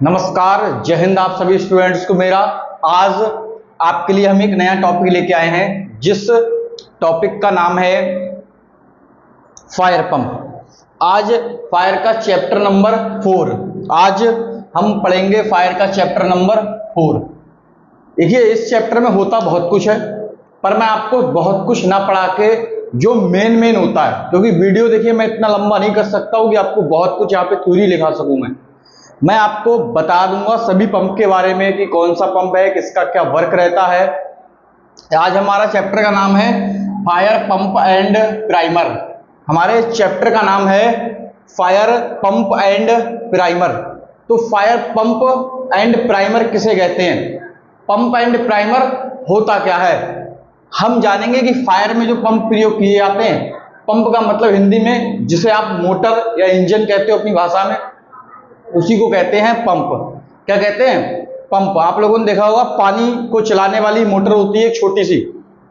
नमस्कार, जय हिंद आप सभी स्टूडेंट्स को मेरा। आज आपके लिए हम एक नया टॉपिक लेके आए हैं, जिस टॉपिक का नाम है फायर पंप। आज फायर का चैप्टर नंबर 4। आज हम पढ़ेंगे फायर का चैप्टर नंबर 4। देखिए, इस चैप्टर में होता बहुत कुछ है, पर मैं आपको बहुत कुछ ना पढ़ा के जो मेन होता है, क्योंकि वीडियो देखिए मैं इतना लंबा नहीं कर सकता हूँ कि आपको बहुत कुछ यहाँ पे थ्योरी लिखा सकूँ। मैं आपको बता दूंगा सभी पंप के बारे में कि कौन सा पंप है, किसका क्या वर्क रहता है। आज हमारा चैप्टर का नाम है फायर पंप एंड प्राइमर। हमारे चैप्टर का नाम है फायर पंप एंड प्राइमर। तो फायर पंप एंड प्राइमर किसे कहते हैं, पंप एंड प्राइमर होता क्या है, हम जानेंगे कि फायर में जो पंप प्रयोग किए जाते हैं, पंप का मतलब हिंदी में जिसे आप मोटर या इंजन कहते हो अपनी भाषा में, उसी को कहते हैं पंप। क्या कहते हैं? पंप। आप लोगों ने देखा होगा पानी को चलाने वाली मोटर होती है छोटी सी,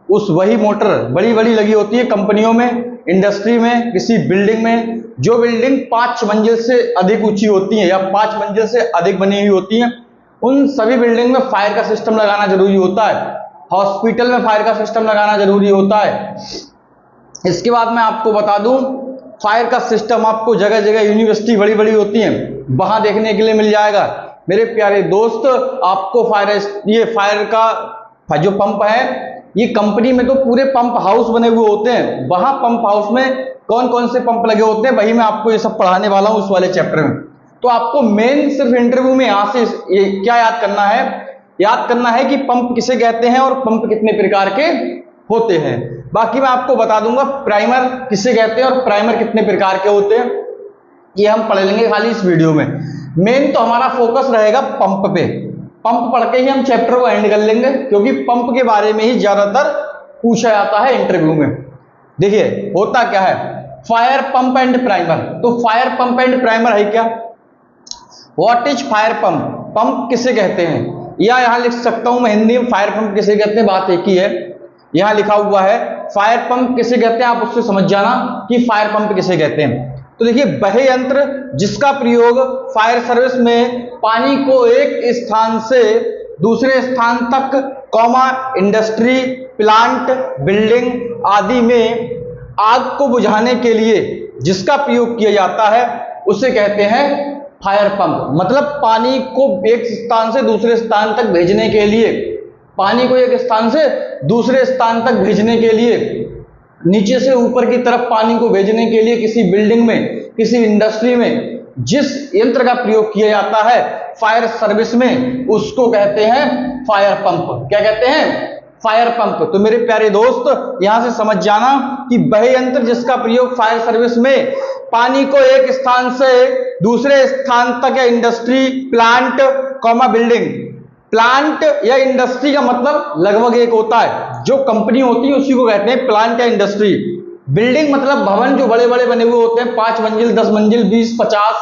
उस वही मोटर बड़ी बड़ी लगी होती है कंपनियों में, इंडस्ट्री में, किसी बिल्डिंग में। जो बिल्डिंग 5 मंजिल से अधिक ऊंची होती है या 5 मंजिल से अधिक बनी हुई होती है, उन सभी बिल्डिंग में फायर का सिस्टम लगाना जरूरी होता है। हॉस्पिटल में फायर का सिस्टम लगाना जरूरी होता है। इसके बाद मैं आपको बता दूं, फायर का सिस्टम आपको जगह जगह यूनिवर्सिटी बड़ी बड़ी होती हैं वहां देखने के लिए मिल जाएगा। मेरे प्यारे दोस्त, आपको ये फायर का जो पंप है, ये कंपनी में तो पूरे पंप हाउस बने हुए होते हैं। वहां पंप हाउस में कौन कौन से पंप लगे होते हैं, वही मैं आपको ये सब पढ़ाने वाला हूं उस वाले चैप्टर में। तो आपको मेन सिर्फ इंटरव्यू में यहां से ये क्या याद करना है, याद करना है कि पंप किसे कहते हैं और पंप कितने प्रकार के होते हैं। बाकी मैं आपको बता दूंगा प्राइमर किसे कहते हैं और प्राइमर कितने प्रकार के होते हैं, ये हम पढ़ लेंगे खाली इस वीडियो में। मेन तो हमारा फोकस रहेगा पंप पे। पंप पढ़ के ही हम चैप्टर को एंड कर लेंगे, क्योंकि पंप के बारे में ही ज्यादातर पूछा जाता है इंटरव्यू में। देखिए होता क्या है फायर पंप एंड प्राइमर। तो फायर पंप एंड प्राइमर है क्या, what is fire pump, pump किसे कहते हैं, या यहां लिख सकता हूं मैं हिंदी में फायर पंप किसे कहते हैं, बात एक ही है। यहां लिखा हुआ है फायर पंप किसे कहते हैं, आप उससे समझ जाना कि फायर पंप किसे कहते हैं। तो देखिए, वह यंत्र जिसका प्रयोग फायर सर्विस में पानी को एक स्थान से दूसरे स्थान तक कॉमा इंडस्ट्री, प्लांट, बिल्डिंग आदि में आग को बुझाने के लिए जिसका प्रयोग किया जाता है, उसे कहते हैं फायर पंप। मतलब पानी को एक स्थान से दूसरे स्थान तक भेजने के लिए, पानी को एक स्थान से दूसरे स्थान तक भेजने के लिए, नीचे से ऊपर की तरफ पानी को भेजने के लिए किसी बिल्डिंग में, किसी इंडस्ट्री में जिस यंत्र का प्रयोग किया जाता है फायर सर्विस में, उसको कहते हैं फायर पंप। क्या कहते हैं? Fire pump. तो मेरे प्यारे दोस्त, यहां से समझ जाना कि वह यंत्र जिसका प्रयोग फायर सर्विस में पानी को एक स्थान से दूसरे स्थान तक, या industry, plant, comma building. Plant या इंडस्ट्री का मतलब लगभग एक होता है, जो कंपनी होती है उसी को कहते हैं प्लांट या इंडस्ट्री। बिल्डिंग मतलब भवन जो बड़े बड़े बने हुए होते हैं, 5 मंजिल, 10 मंजिल, 20, 50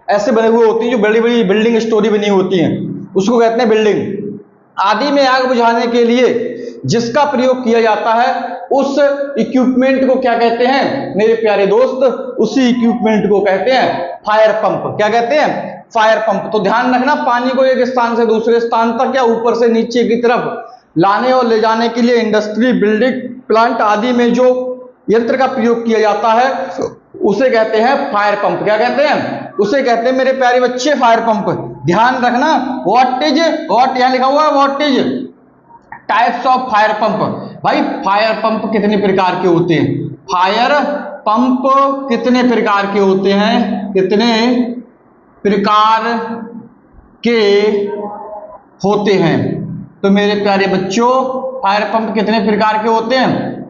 ऐसे बने हुए होती हैं, जो बड़ी बड़ी बिल्डिंग स्टोरी बनी होती हैं, उसको कहते हैं बिल्डिंग। आदि में आग बुझाने के लिए जिसका प्रयोग किया जाता है, उस इक्विपमेंट को क्या कहते हैं मेरे प्यारे दोस्त, उसी इक्विपमेंट को कहते हैं फायर पंप। क्या कहते हैं? Fire pump. तो ध्यान रखना, पानी को एक स्थान से दूसरे स्थान तक या ऊपर से नीचे की तरफ लाने और ले जाने के लिए इंडस्ट्री, बिल्डिंग, प्लांट आदि में जो यंत्र का प्रयोग किया जाता है, उसे कहते हैं फायर पंप। क्या कहते हैं? उसे कहते हैं मेरे प्यारे बच्चे फायर पंप। ध्यान रखना, व्हाट यहां लिखा हुआ है, what is types of fire pump. भाई फायर पंप कितने प्रकार के होते हैं, फायर पंप कितने प्रकार के होते हैं, कितने प्रकार के होते हैं। तो मेरे प्यारे बच्चों, फायर पंप कितने प्रकार के होते हैं,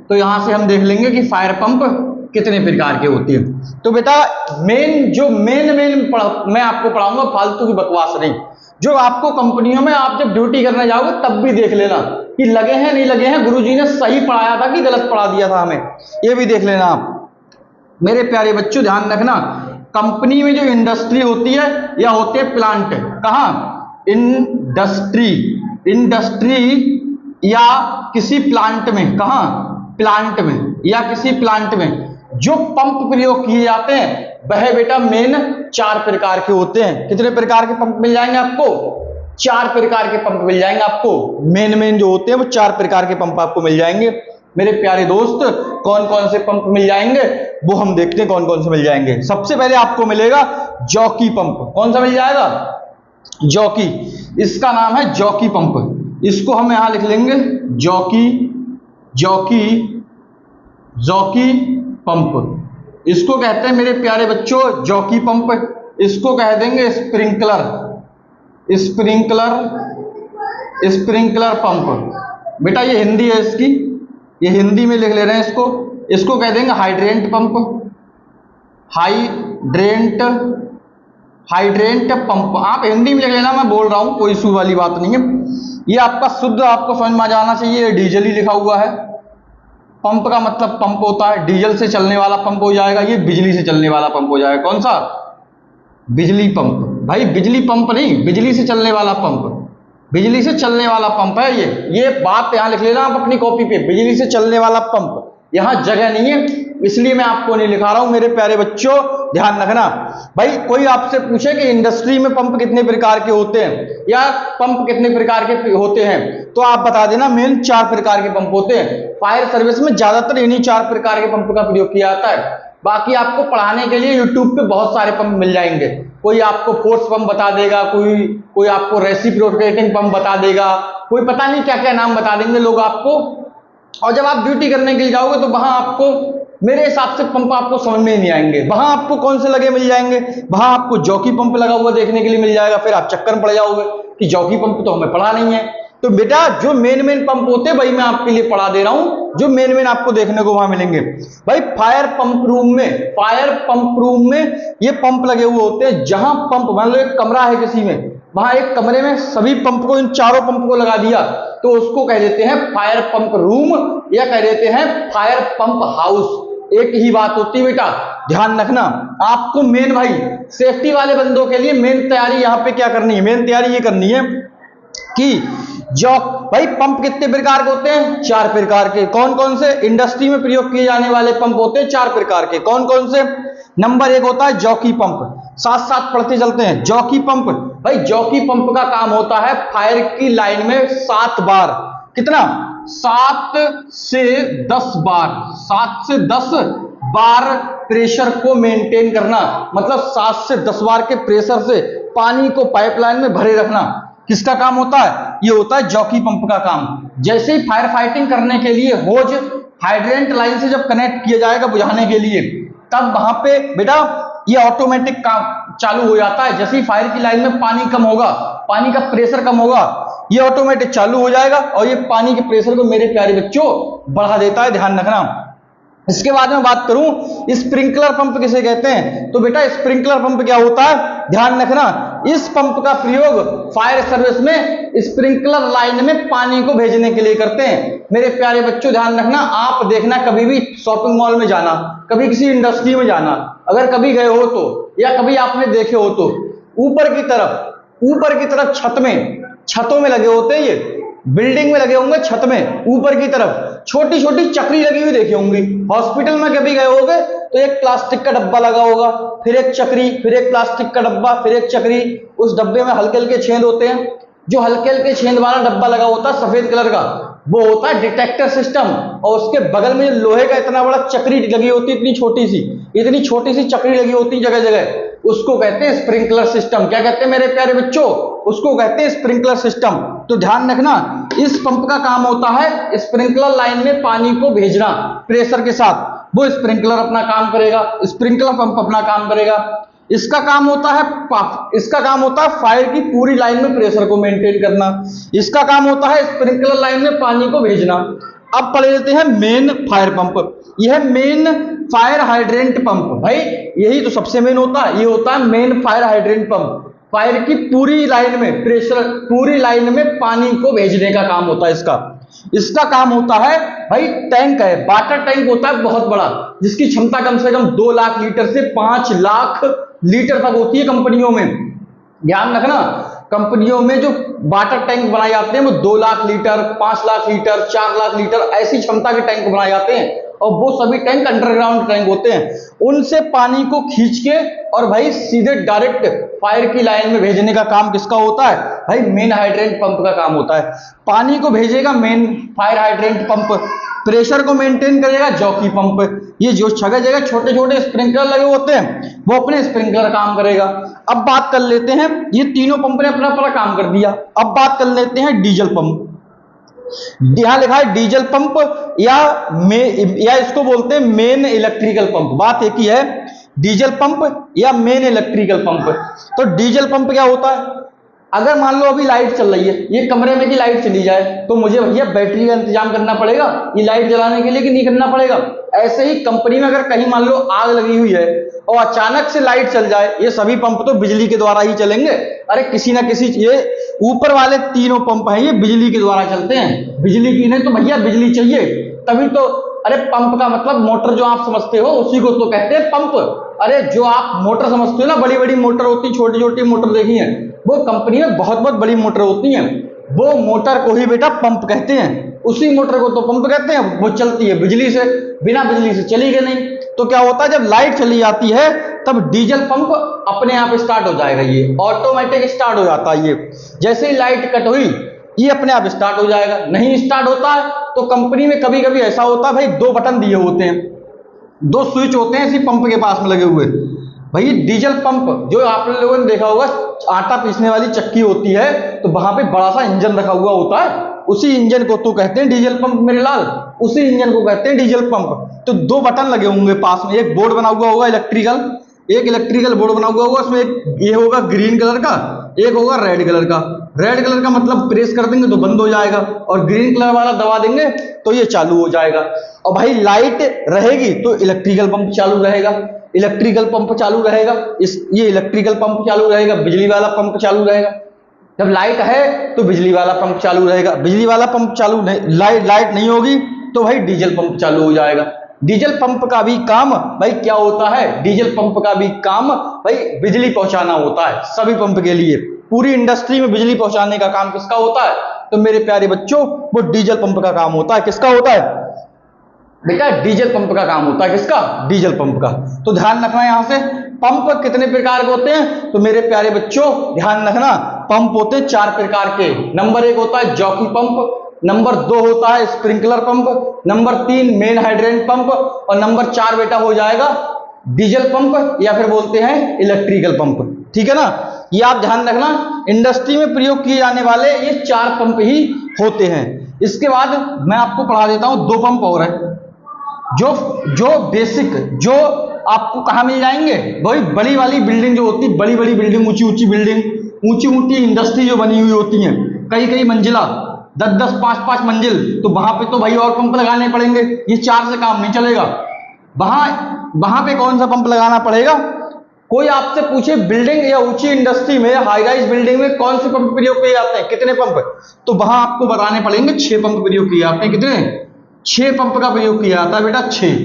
तो यहां से हम देख लेंगे कि फायर पंप कितने प्रकार के होते हैं। तो बेटा मेन मैं आपको पढ़ाऊंगा, फालतू की बकवास नहीं। जो आपको कंपनियों में आप जब ड्यूटी करने जाओगे तब भी देख लेना कि लगे हैं नहीं लगे हैं, गुरुजी ने सही पढ़ाया था कि गलत पढ़ा दिया था हमें, ये भी देख लेना आप। मेरे प्यारे बच्चों ध्यान रखना, कंपनी में जो इंडस्ट्री होती है या होते हैं प्लांट, कहां? इंडस्ट्री या किसी प्लांट में, कहां? प्लांट में या किसी प्लांट में जो पंप प्रयोग किए जाते हैं, वह बेटा मेन 4 प्रकार के होते हैं। कितने प्रकार के पंप मिल जाएंगे आपको? 4 प्रकार के पंप मिल जाएंगे आपको। मेन जो होते हैं वो 4 प्रकार के पंप आपको मिल जाएंगे। मेरे प्यारे दोस्त, कौन कौन से पंप मिल जाएंगे वो हम देखते हैं कौन कौन से मिल जाएंगे। सबसे पहले आपको मिलेगा जॉकी पंप। कौन सा मिल जाएगा? जॉकी। इसका नाम है जॉकी पंप। इसको हम यहां लिख लेंगे जॉकी पंप। इसको कहते हैं मेरे प्यारे बच्चों जॉकी पंप। इसको कह देंगे स्प्रिंकलर पंप। बेटा ये हिंदी है इसकी, ये हिंदी में लिख ले रहे हैं इसको। इसको कह देंगे हाइड्रेंट पंप। हाइड्रेंट पंप आप हिंदी में लिख लेना, मैं बोल रहा हूं, कोई इशू वाली बात नहीं है। ये आपका शुद्ध आपको समझ में आ जाना चाहिए। डीजल ही लिखा हुआ है। पंप का मतलब पंप होता है, डीजल से चलने वाला पंप हो जाएगा, ये बिजली से चलने वाला पंप हो जाएगा। कौन सा? बिजली पंप। भाई बिजली पंप नहीं, बिजली से चलने वाला पंप। बिजली से चलने वाला पंप है ये बात यहां लिख लेना आप अपनी कॉपी पे। बिजली से चलने वाला पंप, यहां जगह नहीं है इसलिए मैं आपको नहीं लिखा रहा हूं। मेरे प्यारे बच्चों ध्यान रखना। भाई कोई आपसे पूछे कि इंडस्ट्री में पंप कितने प्रकार के होते हैं या पंप कितने प्रकार के होते हैं, तो आप बता देना मेन 4 प्रकार के पंप होते हैं। फायर सर्विस में ज्यादातर इन्हीं 4 प्रकार के पंप का प्रयोग किया जाता है। बाकी आपको पढ़ाने के लिए यूट्यूब पे बहुत सारे पंप मिल जाएंगे। कोई आपको फोर्स पंप बता देगा, कोई आपको रेसिप्रोकेटिंग पंप बता देगा, कोई पता नहीं क्या क्या नाम बता देंगे लोग आपको। और जब आप ड्यूटी करने के लिए जाओगे तो वहां आपको मेरे हिसाब से पंप आपको समझ में नहीं आएंगे। वहां आपको कौन से लगे मिल जाएंगे? वहां आपको जॉकी पंप लगा हुआ देखने के लिए मिल जाएगा। फिर आप चक्कर में पड़ जाओगे कि जॉकी पंप तो हमें पढ़ा नहीं है। तो बेटा जो मेन पंप होते हैं वही मैं आपके लिए पढ़ा दे रहा हूं, जो मेन आपको देखने को वहां मिलेंगे। भाई फायर पंप रूम में ये पंप लगे हुए होते हैं। जहां पंप मान लो एक कमरा है किसी में, वहां एक कमरे में सभी पंप को, इन चारों पंप को लगा दिया तो उसको कह देते हैं फायर पंप रूम या कह देते हैं फायर पंप हाउस। एक ही बात होती है बेटा, ध्यान रखना। आपको मेन भाई सेफ्टी वाले बंदों के लिए मेन तैयारी यहां पे क्या करनी है? मेन तैयारी ये करनी है कि भाई पंप कितने प्रकार के होते हैं? 4 प्रकार के। कौन कौन से? इंडस्ट्री में प्रयोग किए जाने वाले पंप होते हैं 4 प्रकार के। कौन कौन से? नंबर 1 होता है जॉकी पंप। साथ साथ पढ़ते चलते हैं। जॉकी पंप, भाई जॉकी पंप का काम होता है फायर की लाइन में 7 बार, कितना? 7 से 10 बार प्रेशर को मेंटेन करना। मतलब 7 से 10 बार के प्रेशर से पानी को पाइपलाइन में भरे रखना। किसका काम होता है? ये होता है जॉकी पंप का काम। जैसे ही फायर फाइटिंग करने के लिए होज हाइड्रेंट लाइन से जब कनेक्ट किया जाएगा बुझाने के लिए, तब वहां पे बेटा ये ऑटोमेटिक काम चालू हो जाता है। जैसे ही फायर की लाइन में पानी कम होगा, पानी का प्रेशर कम होगा, ये ऑटोमेटिक चालू हो जाएगा और ये पानी के प्रेशर को मेरे प्यारे बच्चों बढ़ा देता है। ध्यान रखना। इसके बाद में बात करूं स्प्रिंकलर पंप किसे कहते हैं, तो बेटा स्प्रिंकलर पंप क्या होता है? ध्यान रखना। इस पंप का प्रयोग फायर सर्विस में स्प्रिंकलर लाइन में पानी को भेजने के लिए करते हैं। मेरे प्यारे बच्चों ध्यान रखना। आप देखना कभी भी शॉपिंग मॉल में जाना, कभी किसी इंडस्ट्री में जाना, अगर कभी गए हो तो या कभी आपने देखे हो तो ऊपर की तरफ छतों में लगे होते हैं। ये बिल्डिंग में लगे होंगे, छत में ऊपर की तरफ छोटी छोटी चक्री लगी हुई देखी होंगी। हॉस्पिटल में कभी गए होगे तो एक प्लास्टिक का डब्बा लगा होगा, फिर एक चक्री, फिर एक प्लास्टिक का डब्बा, फिर एक चक्री। उस डब्बे में हल्के हल्के छेद होते हैं। जो हल्के हल्के छेद वाला डब्बा लगा होता है सफेद कलर का, वो होता है डिटेक्टर सिस्टम। और उसके बगल में लोहे का इतना बड़ा चक्री लगी होती है, इतनी छोटी सी चक्री लगी होती है जगह जगह, उसको कहते हैं स्प्रिंकलर सिस्टम। क्या कहते हैं मेरे प्यारे बच्चों? उसको कहते हैं स्प्रिंकलर सिस्टम। तो ध्यान रखना, इस पंप का काम होता है स्प्रिंकलर लाइन में पानी को भेजना प्रेशर के साथ। वो स्प्रिंकलर अपना काम करेगा, स्प्रिंकलर पंप अपना काम करेगा। इसका काम होता है फायर की पूरी लाइन में प्रेशर को मेंटेन करना। इसका काम होता है स्प्रिंकलर लाइन में पानी को भेजना। अब पढ़ लेते हैं मेन फायर पंप। यह मेन फायर हाइड्रेंट पंप, भाई यही तो सबसे मेन होता है। ये होता है main fire hydrant pump. Fire की पूरी लाइन में प्रेशर, पूरी लाइन में पानी को भेजने का काम होता है इसका काम होता है भाई टैंक है, वाटर टैंक होता है बहुत बड़ा, जिसकी क्षमता कम से कम 2 लाख लीटर से 5 लाख लीटर तक होती है कंपनियों में। ध्यान रखना, कंपनियों में जो वाटर टैंक बनाए जाते हैं वो 2 lakh litre, 5 lakh litre, 4 lakh litre ऐसी क्षमता के टैंक बनाए जाते हैं। और वो सभी टैंक अंडरग्राउंड टैंक होते हैं, उनसे पानी को खींच के और भाई सीधे डायरेक्ट फायर की लाइन में भेजने का काम किसका होता है भाई, मेन हाइड्रेंट पंप का काम होता है। पानी को भेजेगा main fire hydrant pump, pressure को मेंटेन करेगा जॉकी पंप। ये जो जगह जगह छोटे छोटे स्प्रिंकलर लगे होते हैं वो अपने स्प्रिंकलर काम करेगा। अब बात कर लेते हैं, ये तीनों पंप ने अपना अपना काम कर दिया। अब बात कर लेते हैं डीजल पंप। यहां लिखा है डीजल पंप या इसको बोलते हैं मेन इलेक्ट्रिकल पंप। बात एक ही है, डीजल पंप या मेन इलेक्ट्रिकल पंप। तो डीजल पंप क्या होता है, अगर मान लो अभी लाइट चल रही है, ये कमरे में की लाइट चली जाए तो मुझे भैया बैटरी का इंतजाम करना पड़ेगा ये लाइट जलाने के लिए कि नहीं करना पड़ेगा। ऐसे ही कंपनी में अगर कहीं मान लो आग लगी हुई है और अचानक से लाइट चल जाए, ये सभी पंप तो बिजली के द्वारा ही चलेंगे। अरे किसी ना किसी, ये ऊपर वाले तीनों पंप हैं ये बिजली के द्वारा चलते हैं। बिजली की नहीं तो भैया बिजली चाहिए तभी तो। अरे पंप का मतलब मोटर जो आप समझते हो उसी को तो कहते हैं पंप। अरे जो आप मोटर समझते हो ना, बड़ी बड़ी मोटर होती, छोटी छोटी मोटर देखी है, वो कंपनी में बहुत बहुत बड़ी मोटर होती हैं, वो मोटर को ही बेटा पंप कहते हैं। उसी मोटर को तो पंप कहते हैं, वो चलती है बिजली से, बिना बिजली से चलेगी नहीं। तो क्या होता है, जब लाइट चली जाती है तब डीजल पंप अपने आप स्टार्ट हो जाएगा, ये ऑटोमेटिक स्टार्ट हो जाता है। ये जैसे ही लाइट कट हुई ये अपने आप स्टार्ट हो जाएगा। नहीं स्टार्ट होता है तो कंपनी में कभी कभी ऐसा होता है भाई, दो बटन दिए होते हैं, दो स्विच होते हैं इसी पंप के पास में लगे हुए। भाई डीजल पंप जो आप लोगों ने देखा होगा, आटा पीसने वाली चक्की होती है तो वहां पे बड़ा सा इंजन रखा हुआ होता है, उसी इंजन को तो कहते हैं डीजल पंप मेरे लाल, उसी इंजन को कहते हैं डीजल पंप। तो दो बटन लगे होंगे पास में, एक बोर्ड बना हुआ होगा इलेक्ट्रिकल, एक इलेक्ट्रिकल बोर्ड बना हुआ होगा, उसमें एक ये होगा ग्रीन कलर का, एक होगा रेड कलर का। रेड कलर का मतलब प्रेस कर देंगे तो बंद हो जाएगा, और ग्रीन कलर वाला दबा देंगे तो ये चालू हो जाएगा। और भाई लाइट रहेगी तो इलेक्ट्रिकल पंप चालू रहेगा, इलेक्ट्रिकल पंप चालू रहेगा, ये इलेक्ट्रिकल पंप चालू रहेगा, बिजली वाला पंप चालू रहेगा। जब लाइट है तो बिजली वाला पंप चालू रहेगा, बिजली वाला पंप चालू नहीं, लाइट नहीं होगी तो भाई डीजल पंप चालू हो जाएगा। डीजल पंप का भी काम भाई क्या होता है, डीजल पंप का भी काम भाई बिजली पहुंचाना होता है सभी पंप के लिए। पूरी इंडस्ट्री में बिजली पहुंचाने का काम किसका होता है, तो मेरे प्यारे बच्चों वो डीजल पंप का काम होता है। किसका होता है बेटा, डीजल पंप का काम होता है। किसका, डीजल पंप का। तो ध्यान रखना यहां से, पंप कितने प्रकार के होते हैं, तो मेरे प्यारे बच्चों ध्यान रखना, पंप होते हैं 4 प्रकार के। नंबर 1 होता है जॉकी पंप, नंबर 2 होता है sprinkler pump, number 3 main hydrant pump, और नंबर 4 बेटा हो जाएगा डीजल पंप या फिर बोलते हैं इलेक्ट्रिकल पंप। ठीक है ना, ये आप ध्यान रखना, इंडस्ट्री में प्रयोग किए जाने वाले ये 4 पंप ही होते हैं। इसके बाद मैं आपको पढ़ा देता हूं 2 पंप और है जो बेसिक, जो आपको कहां मिल जाएंगे, वही बड़ी वाली बिल्डिंग जो होती है, बड़ी बड़ी बिल्डिंग, ऊंची ऊंची बिल्डिंग, ऊंची ऊंची इंडस्ट्री जो बनी हुई होती हैं, कई कई मंजिला, 10-10, 5-5 मंजिल, तो वहां पे तो भाई और पंप लगाने पड़ेंगे, ये 4 से काम नहीं चलेगा। वहां पे कौन सा पंप लगाना पड़ेगा, कोई आपसे पूछे बिल्डिंग या ऊंची इंडस्ट्री में, हाई राइज बिल्डिंग में कौन से पंप प्रयोग किए जाते हैं, कितने पंप, तो वहां आपको बताने पड़ेंगे 6 पंप प्रयोग किए जाते हैं। कितने, 6 पंप का प्रयोग किया जाता है बेटा, 6।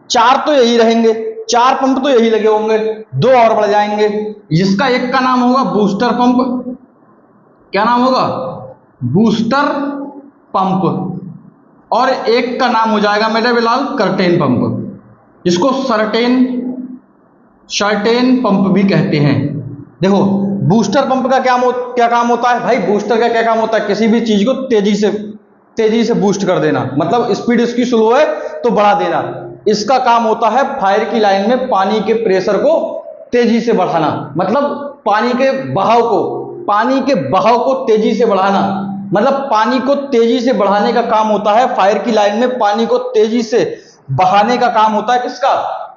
4 तो यही रहेंगे, 4 पंप तो यही लगे होंगे, 2 और बढ़ जाएंगे, जिसका एक का नाम होगा बूस्टर पंप। क्या नाम होगा, बूस्टर पंप, और एक का नाम हो जाएगा मेरे बिलाल कर्टेन पंप, जिसको शर्टेन पंप भी कहते हैं। देखो बूस्टर पंप का क्या काम होता है भाई, बूस्टर का क्या काम होता है, किसी भी चीज को तेजी से बूस्ट कर देना, मतलब स्पीड इसकी स्लो है तो बढ़ा देना। इसका काम होता है फायर की लाइन में पानी के प्रेशर को तेजी से बढ़ाना, मतलब पानी के बहाव को तेजी से बढ़ाना, मतलब पानी को तेजी से बढ़ाने का काम होता है फायर की लाइन में, पानी को तेजी से बहाने का काम होता है किसका,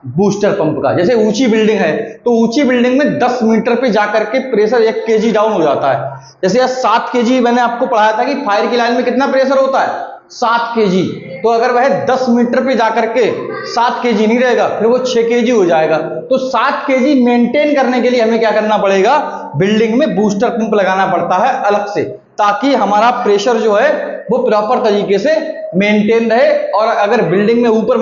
बूस्टर पंप का। जैसे ऊंची बिल्डिंग है तो ऊंची बिल्डिंग में 10 मीटर पे जाकर के प्रेशर 1 kg डाउन हो जाता है। जैसे 7 kg मैंने आपको पढ़ाया था कि फायर की लाइन में कितना प्रेशर होता है, 7 kg, तो अगर वह 10 मीटर पे जाकर के 7 kg नहीं रहेगा, फिर वो 6 kg हो जाएगा। तो 7 kg मेंटेन करने के लिए हमें क्या करना पड़ेगा, बिल्डिंग में बूस्टर पंप लगाना पड़ता है अलग से, ताकि हमारा प्रेशर जो है वो प्रॉपर तरीके से मेंटेन रहे, और अगर बिल्डिंग में ऊपर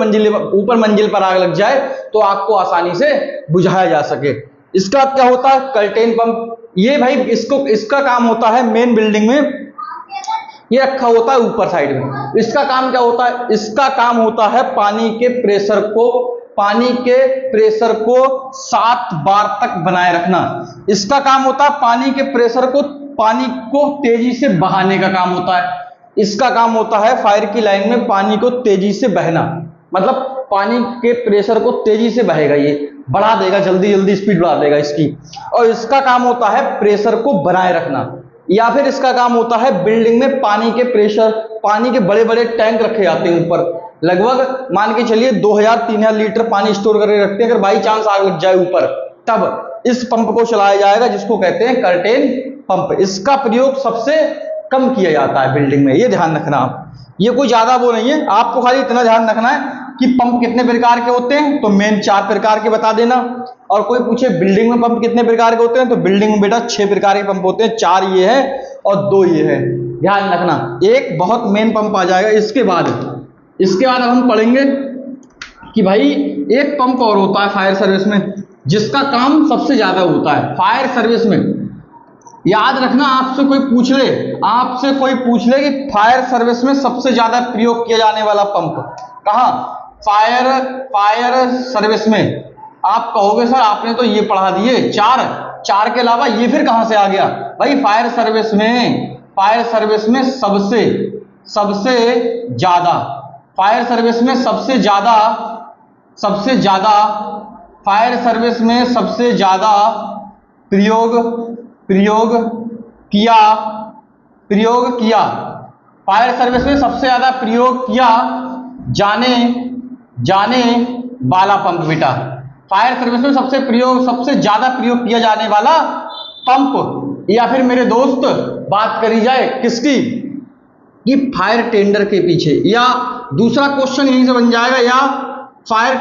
मंजिल पर आग लग जाए तो आग को आसानी से बुझाया जा सके। इसका क्या होता है, कर्टेन पंप। ये भाई इसका काम होता है मेन बिल्डिंग में, ये रखा होता है ऊपर साइड में, इसका काम क्या होता है? इसका काम होता है पानी के प्रेशर को 7 बार तक बनाए रखना। इसका काम होता है पानी को तेजी से बहाने का काम होता है। इसका काम होता है फायर की लाइन में पानी को तेजी से बहना, मतलब पानी के प्रेशर को तेजी से बहेगा, ये बढ़ा देगा, जल्दी जल्दी स्पीड बढ़ा देगा इसकी। और इसका काम होता है प्रेशर को बनाए रखना, या फिर इसका काम होता है बिल्डिंग में पानी के बड़े बड़े टैंक रखे जाते हैं ऊपर, लगभग मान के चलिए 2000-3000 लीटर पानी स्टोर करके रखते हैं। अगर बाई चांस आग लग जाए ऊपर, तब इस पंप को चलाया जाएगा, जिसको कहते हैं कर्टेन पंप। इसका प्रयोग सबसे कम किया जाता है बिल्डिंग में, ये ध्यान रखना आप। ये कोई ज्यादा वो नहीं है, आपको खाली इतना ध्यान रखना है कि पंप कितने प्रकार के होते हैं, तो मेन 4 प्रकार के बता देना। और कोई पूछे बिल्डिंग में पंप कितने प्रकार के होते हैं, तो बिल्डिंग में बेटा 6 प्रकार के पंप होते हैं, 4 ये है और 2 ये है, ध्यान रखना। एक बहुत मेन पंप आ जाएगा। इसके बाद अब हम पढ़ेंगे कि भाई एक पंप और होता है फायर सर्विस में, जिसका काम सबसे ज्यादा होता है फायर सर्विस में। याद रखना, आपसे कोई पूछ ले कि फायर सर्विस में सबसे ज्यादा प्रयोग किया जाने वाला पंप कहाँ? फायर सर्विस में। आप कहोगे सर आपने तो ये पढ़ा दिए 4 के अलावा ये फिर कहां से आ गया? भाई फायर सर्विस में सबसे ज्यादा फायर सर्विस में सबसे ज्यादा प्रयोग किया फायर सर्विस में सबसे ज्यादा प्रयोग किया जाने वाला पंप बेटा, फायर सर्विस में सबसे ज्यादा प्रयोग किया जाने वाला पंप। या फिर मेरे दोस्त बात करी जाए किसकी, कि फायर टेंडर के पीछे, या दूसरा क्वेश्चन यहीं से बन जाएगा, या फायर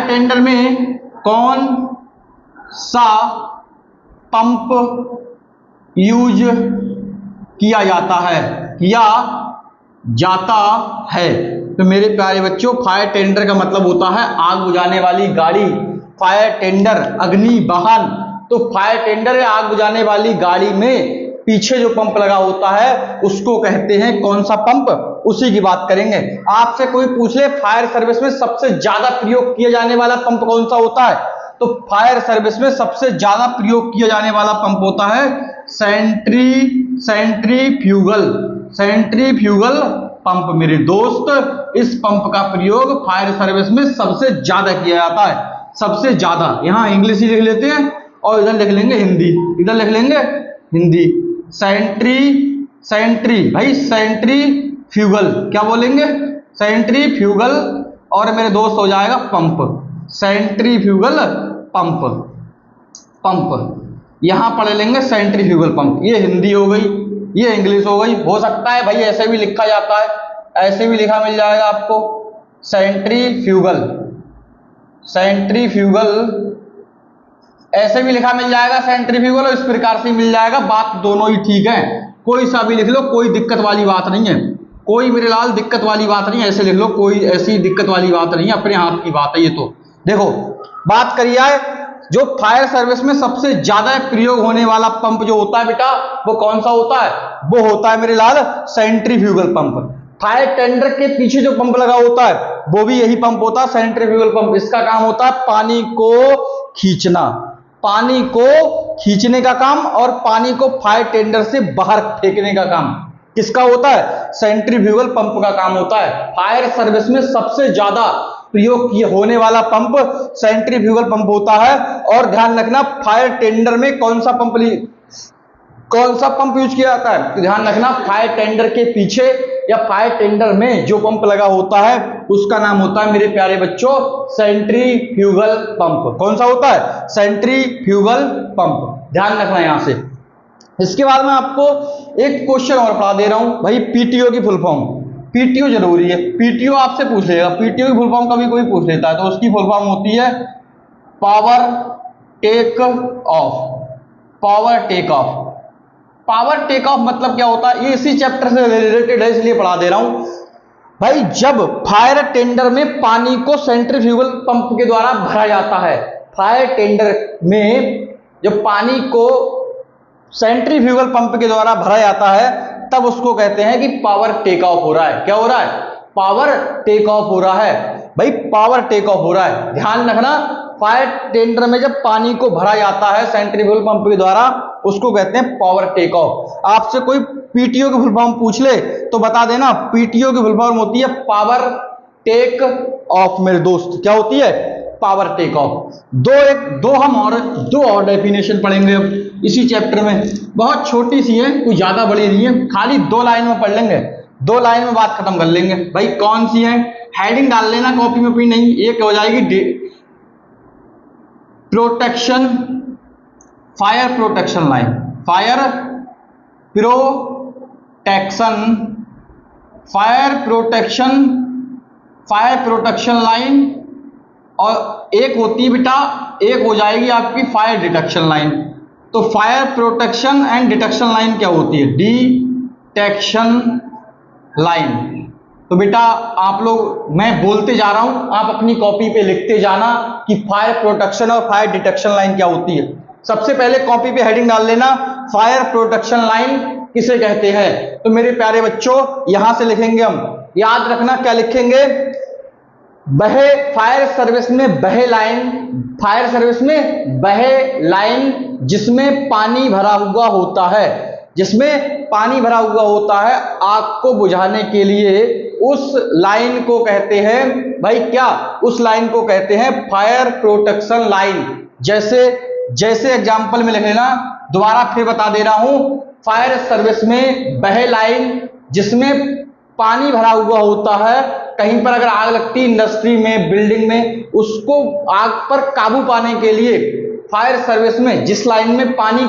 टेंडर में कौन सा पंप यूज किया जाता है। तो मेरे प्यारे बच्चों, फायर टेंडर का मतलब होता है आग बुझाने वाली गाड़ी। फायर टेंडर, अग्नि वाहन। तो फायर टेंडर या आग बुझाने वाली गाड़ी में पीछे जो पंप लगा होता है उसको कहते हैं कौन सा पंप, उसी की बात करेंगे। आपसे कोई पूछ ले फायर सर्विस में सबसे ज्यादा प्रयोग किया जाने वाला पंप कौन सा होता है, तो फायर सर्विस में सबसे ज्यादा प्रयोग किया जाने वाला पंप होता है सेंट्रीफ्यूगल पंप। मेरे दोस्त, इस पंप का प्रयोग फायर सर्विस में सबसे ज्यादा किया जाता है, सबसे ज्यादा। यहां इंग्लिश ही लिख लेते हैं और इधर लिख लेंगे हिंदी। सेंट्रीफ्यूगल, क्या बोलेंगे? सेंट्रीफ्यूगल। और मेरे दोस्त हो जाएगा पंप, सेंट्रीफ्यूगल पंप। यहां पढ़ लेंगे सेंट्रीफ्यूगल पंप। ये हिंदी हो गई, ये इंग्लिश हो गई। हो सकता है भाई ऐसे भी लिखा जाता है, ऐसे भी लिखा मिल जाएगा आपको, सेंट्रीफ्यूगल ऐसे भी लिखा मिल जाएगा सेंट्रीफ्यूगल, और इस प्रकार से मिल जाएगा। बात दोनों ही ठीक है, कोई सा भी लिख लो, कोई दिक्कत वाली बात नहीं है, कोई मेरे लाल दिक्कत वाली बात नहीं है। ऐसे लिख लो, कोई ऐसी दिक्कत वाली बात नहीं है, अपने हाथ की बात है ये। तो देखो, बात करिए जो फायर सर्विस में सबसे ज्यादा प्रयोग होने वाला पंप जो होता है बेटा, वो कौन सा होता है? वो होता है मेरे लाल सेंट्रीफ्यूगल पंप। फायर टेंडर के पीछे जो पंप लगा होता है वो भी यही पंप होता है, सेंट्रीफ्यूगल पंप। इसका काम होता है पानी को खींचने का काम, और पानी को फायर टेंडर से बाहर फेंकने का काम किसका होता है? सेंट्रीफ्यूगल पंप का काम होता है। फायर सर्विस में सबसे ज्यादा प्रयोग होने वाला पंप सेंट्रीफ्यूगल पंप होता है। और ध्यान रखना, फायर टेंडर में कौन सा पंप यूज किया जाता है? ध्यान रखना, फायर टेंडर के पीछे या फायर टेंडर में जो पंप लगा होता है उसका नाम होता है मेरे प्यारे बच्चों सेंट्रीफ्यूगल पंप। कौन सा होता है? Centrifugal pump. ध्यान रखना यहां से। इसके बाद मैं आपको एक क्वेश्चन और पढ़ा दे रहा हूं भाई, पीटीओ की फुल फॉर्म। पीटीओ जरूरी है, पीटीओ आपसे पूछ लेगा, पीटीओ की फुल फॉर्म कभी कोई पूछ लेता है, तो उसकी फुल फॉर्म होती है पावर टेक ऑफ मतलब क्या होता है? ये इसी चैप्टर से रिलेटेड है, इसलिए पढ़ा दे रहा हूं भाई। जब फायर टेंडर में पानी को सेंट्रीफ्यूगल पंप के द्वारा भरा जाता है, फायर टेंडर में जब पानी को सेंट्रीफ्यूगल पंप के द्वारा भरा जाता है, तब उसको कहते हैं कि पावर टेक ऑफ हो रहा है। क्या हो रहा है? पावर टेक ऑफ हो रहा है। भाई पावर टेक ऑफ हो रहा है। ध्यान रखना, फायर टेंडर में जब पानी को भरा जाता है सेंट्रीफ्यूगल पंप के द्वारा, उसको कहते हैं पावर टेक ऑफ। आपसे कोई पीटीओ की फुल फॉर्म पूछ ले तो बता देना, पीटीओ की फुल फॉर्म होती है पावर टेक ऑफ मेरे दोस्त। क्या होती है? Power take off. दो और डेफिनेशन पढ़ेंगे अब इसी चैप्टर में, बहुत छोटी सी है, कोई ज्यादा बड़ी नहीं है, खाली 2 लाइन में पढ़ लेंगे, 2 लाइन में बात खत्म कर लेंगे। भाई कौन सी है? हेडिंग डाल लेना कॉपी में अपनी। नहीं, एक हो जाएगी protection, fire protection line, fire protection line, और एक होती है बेटा, एक हो जाएगी आपकी फायर डिटेक्शन लाइन। तो fire protection and detection line क्या होती है? Detection line. तो बेटा आप लोग, मैं बोलते जा रहा हूं, आप अपनी कॉपी पे लिखते जाना कि फायर प्रोटेक्शन और फायर डिटेक्शन लाइन क्या होती है। सबसे पहले कॉपी पे हेडिंग डाल लेना, फायर प्रोटेक्शन लाइन किसे कहते हैं। तो मेरे प्यारे बच्चों, यहां से लिखेंगे हम, याद रखना क्या लिखेंगे? बहे, फायर सर्विस में बहे लाइन, फायर सर्विस में बहे लाइन जिसमें पानी भरा हुआ होता है, जिसमें पानी भरा हुआ होता है आग को बुझाने के लिए, उस लाइन को कहते हैं भाई क्या? उस लाइन को कहते हैं फायर प्रोटेक्शन लाइन। जैसे एग्जांपल में लिख लेना, दोबारा फिर बता दे रहा हूं, फायर सर्विस में बहे लाइन जिसमें पानी भरा हुआ होता है, कहीं पर अगर आग लगती है इंडस्ट्री में, बिल्डिंग में, उसको आग पर काबू पाने के लिए फायर सर्विस में जिस लाइन में पानी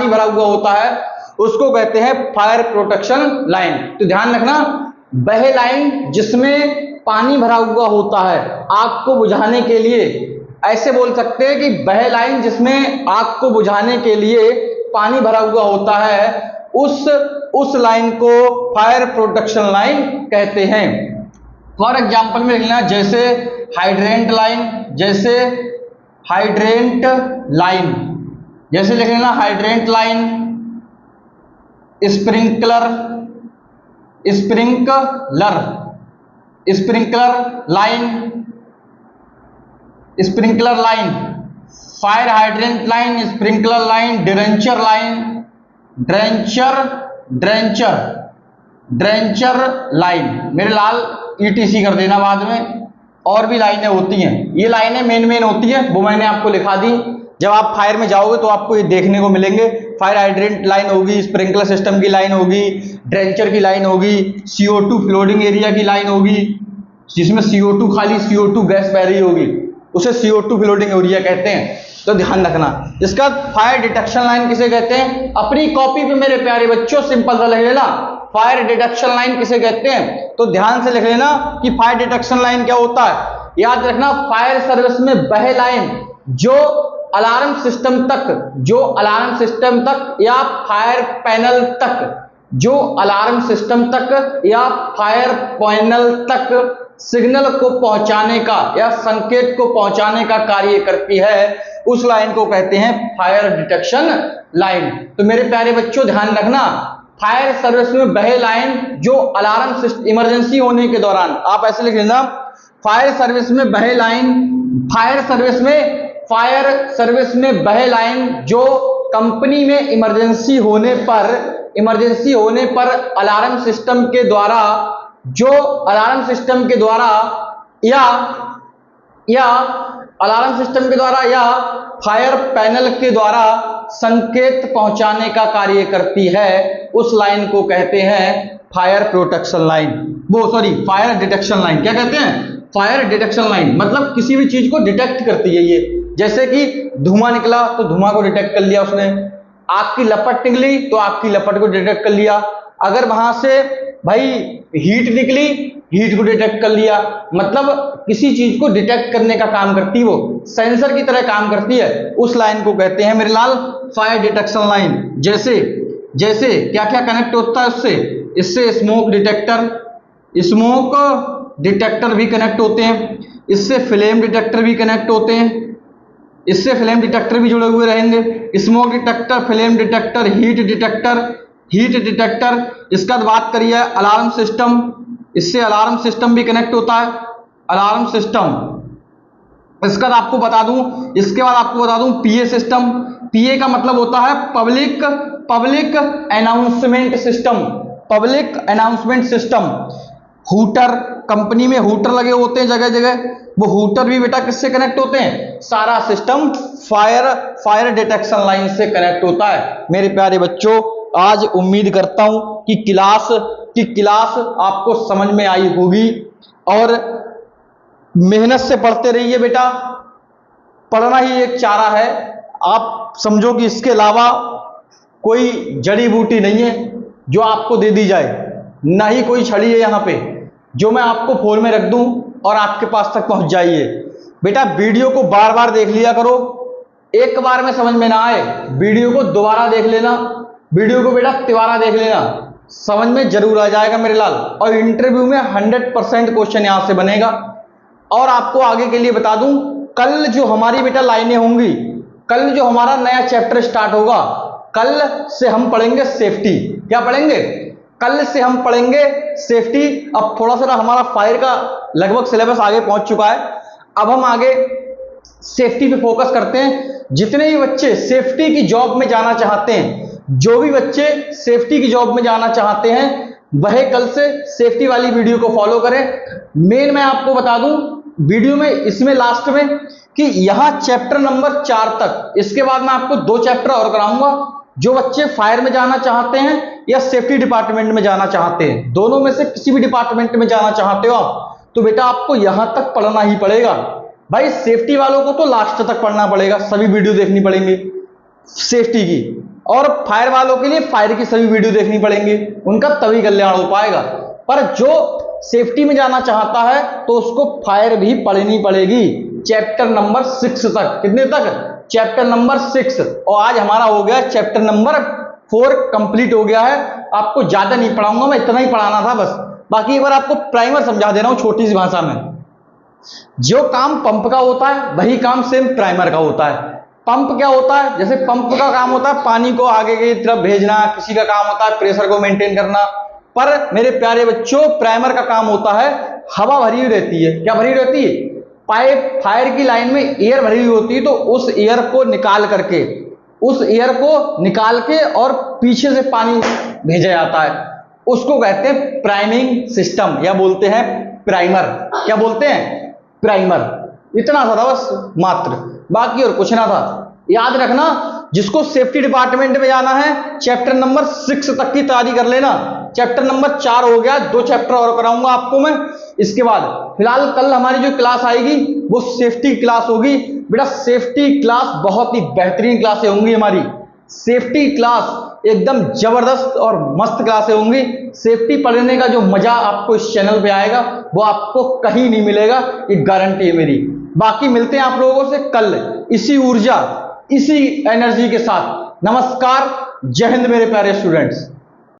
भरा हुआ होता है उसको कहते हैं फायर प्रोटेक्शन लाइन। तो ध्यान रखना, बहे लाइन जिसमें पानी भरा हुआ होता है आग को बुझाने के लिए, ऐसे बोल सकते हैं कि बहे लाइन जिसमें आग को बुझाने के लिए पानी भरा हुआ होता है, उस लाइन को फायर प्रोटेक्शन लाइन कहते हैं। फॉर एग्जाम्पल में लिखना, जैसे हाइड्रेंट लाइन, जैसे लिख लेना hydrant line, sprinkler line, fire hydrant line, sprinkler line, drencher line. मेरे लाल ETC कर देना बाद में, और भी लाइनें होती हैं, ये लाइनें मेन होती हैं, वो मैंने आपको लिखा दी। जब आप फायर में जाओगे तो आपको ये देखने को मिलेंगे, फायर हाइड्रेंट लाइन होगी, स्प्रिंकलर सिस्टम की लाइन होगी, ड्रेंचर की लाइन होगी, CO2 फ्लोटिंग एरिया की लाइन होगी, जिसमें खाली CO2 गैस बह रही होगी, उसे CO2 फ्लोटिंग एरिया कहते हैं। तो ध्यान रखना। इसका फायर डिटेक्शन लाइन किसे कहते हैं? अपनी कॉपी पे मेरे प्यारे बच्चों सिंपल सा लिख लेना, फायर डिटेक्शन लाइन किसे कहते हैं। तो ध्यान से लिख लेना कि फायर डिटेक्शन लाइन क्या होता है। याद रखना, फायर सर्विस में बहे लाइन जो अलार्म सिस्टम तक या फायर पैनल तक सिग्नल को पहुंचाने का या संकेत को पहुंचाने का कार्य करती है, उस लाइन को कहते हैं फायर डिटेक्शन लाइन। तो मेरे प्यारे बच्चों ध्यान रखना, फायर सर्विस में बहे लाइन जो अलार्म इमरजेंसी होने के दौरान, आप ऐसे लिख लेना, फायर सर्विस में बहे लाइन जो कंपनी में इमरजेंसी होने पर अलार्म सिस्टम के द्वारा या फायर पैनल के द्वारा संकेत पहुंचाने का कार्य करती है, उस लाइन को कहते हैं fire protection line, fire detection line. क्या कहते हैं? Fire detection line. मतलब किसी भी चीज को डिटेक्ट करती है ये, जैसे कि धुआं निकला तो धुआं को डिटेक्ट कर लिया उसने, आग की लपट निकली तो आग की लपट को डिटेक्ट कर लिया, अगर वहां से भाई हीट निकली, हीट को डिटेक्ट कर लिया। मतलब किसी चीज को डिटेक्ट करने का काम करती है, वो सेंसर की तरह काम करती है, उस लाइन को कहते हैं मेरे लाल फायर डिटेक्शन लाइन। जैसे क्या क्या कनेक्ट होता है इससे स्मोक डिटेक्टर भी कनेक्ट होते हैं, इससे फ्लेम डिटेक्टर भी कनेक्ट होते हैं, इससे फ्लेम डिटेक्टर भी जुड़े हुए रहेंगे, smoke detector, flame detector, heat detector. इसके बाद बात करिए अलार्म सिस्टम, इससे अलार्म सिस्टम भी कनेक्ट होता है, अलार्म सिस्टम। इसके बाद आपको बता दूं पीए सिस्टम। पीए का मतलब होता है public announcement system, public announcement system. Hooter, company में हूटर लगे होते हैं जगह जगह, वो हूटर भी बेटा किससे कनेक्ट होते हैं? सारा सिस्टम फायर डिटेक्शन लाइन से कनेक्ट होता है। मेरे प्यारे बच्चों, आज उम्मीद करता हूं कि क्लास आपको समझ में आई होगी और मेहनत से पढ़ते रहिए बेटा, पढ़ना ही एक चारा है। आप समझो कि इसके अलावा कोई जड़ी बूटी नहीं है जो आपको दे दी जाए, ना ही कोई छड़ी है यहाँ पे जो मैं आपको फोन में रख दूं और आपके पास तक पहुंच जाइए। बेटा वीडियो को बार बार देख लिया करो, एक बार में समझ में ना आए वीडियो को दोबारा देख लेना, वीडियो को बेटा तिबारा देख लेना, समझ में जरूर आ जाएगा मेरे लाल। और इंटरव्यू में 100% क्वेश्चन यहां से बनेगा। और आपको आगे के लिए बता दूं, कल जो हमारी बेटा लाइनें होंगी, कल जो हमारा नया चैप्टर स्टार्ट होगा, कल से हम पढ़ेंगे सेफ्टी। क्या पढ़ेंगे? कल से हम पढ़ेंगे सेफ्टी। अब थोड़ा सा हमारा फायर का लगभग सिलेबस आगे पहुंच चुका है, अब हम आगे सेफ्टी पे फोकस करते हैं। जितने भी बच्चे सेफ्टी की जॉब में जाना चाहते हैं, जो भी बच्चे सेफ्टी की जॉब में जाना चाहते हैं, वह कल से सेफ्टी वाली वीडियो को फॉलो करें। मेन मैं आपको बता दूं वीडियो में, इसमें लास्ट में, कि यहां चैप्टर नंबर 4 तक, इसके बाद मैं आपको 2 चैप्टर और कराऊंगा। जो बच्चे फायर में जाना चाहते हैं या सेफ्टी डिपार्टमेंट में जाना चाहते हैं, दोनों में से किसी भी डिपार्टमेंट में जाना चाहते हो आप, तो बेटा आपको यहां तक पढ़ना ही पड़ेगा। भाई सेफ्टी वालों को तो लास्ट तक पढ़ना पड़ेगा, सभी वीडियो देखनी पड़ेंगी सेफ्टी की, और फायर वालों के लिए फायर की सभी वीडियो देखनी पड़ेंगी, उनका तभी कल्याण हो पाएगा। पर जो सेफ्टी में जाना चाहता है तो उसको फायर भी पढ़नी पड़ेगी चैप्टर नंबर 6 तक। कितने तक? Chapter number 6। और आज हमारा हो गया चैप्टर नंबर 4 कंप्लीट हो गया है। आपको ज्यादा नहीं पढ़ाऊंगा, मैं इतना ही पढ़ाना था बस। बाकी एक बार आपको प्राइमर समझा दे रहा हूं छोटी सी भाषा में। जो काम पंप का होता है वही काम सेम प्राइमर का होता है। पंप क्या होता है? जैसे पंप का काम होता है पानी को आगे की तरफ भेजना, किसी का काम होता है प्रेशर को मेंटेन करना। पर मेरे प्यारे बच्चों, प्राइमर का काम होता है हवा भरी हुई रहती है। क्या भरी रहती है? पाइप फायर की लाइन में एयर भरी हुई होती है, तो उस एयर को निकाल के और पीछे से पानी भेजा जाता है, उसको कहते हैं प्राइमिंग सिस्टम, या बोलते हैं प्राइमर। क्या बोलते हैं? प्राइमर। इतना सा था बस मात्र, बाकी और कुछ ना था। याद रखना, जिसको सेफ्टी डिपार्टमेंट में जाना है चैप्टर नंबर 6 तक की तैयारी कर लेना। चैप्टर नंबर 4 हो गया, 2 चैप्टर और कराऊंगा आपको मैं इसके बाद। फिलहाल कल हमारी जो क्लास आएगी वो सेफ्टी क्लास होगी। बेटा सेफ्टी क्लास बहुत ही बेहतरीन क्लासें होंगी हमारी, सेफ्टी क्लास एकदम जबरदस्त और मस्त क्लासें होंगी। सेफ्टी पढ़ने का जो मजा आपको इस चैनल पे आएगा वो आपको कहीं नहीं मिलेगा, ये गारंटी है मेरी। बाकी मिलते हैं आप लोगों से कल इसी ऊर्जा, इसी एनर्जी के साथ। नमस्कार, जय हिंद मेरे प्यारे स्टूडेंट्स।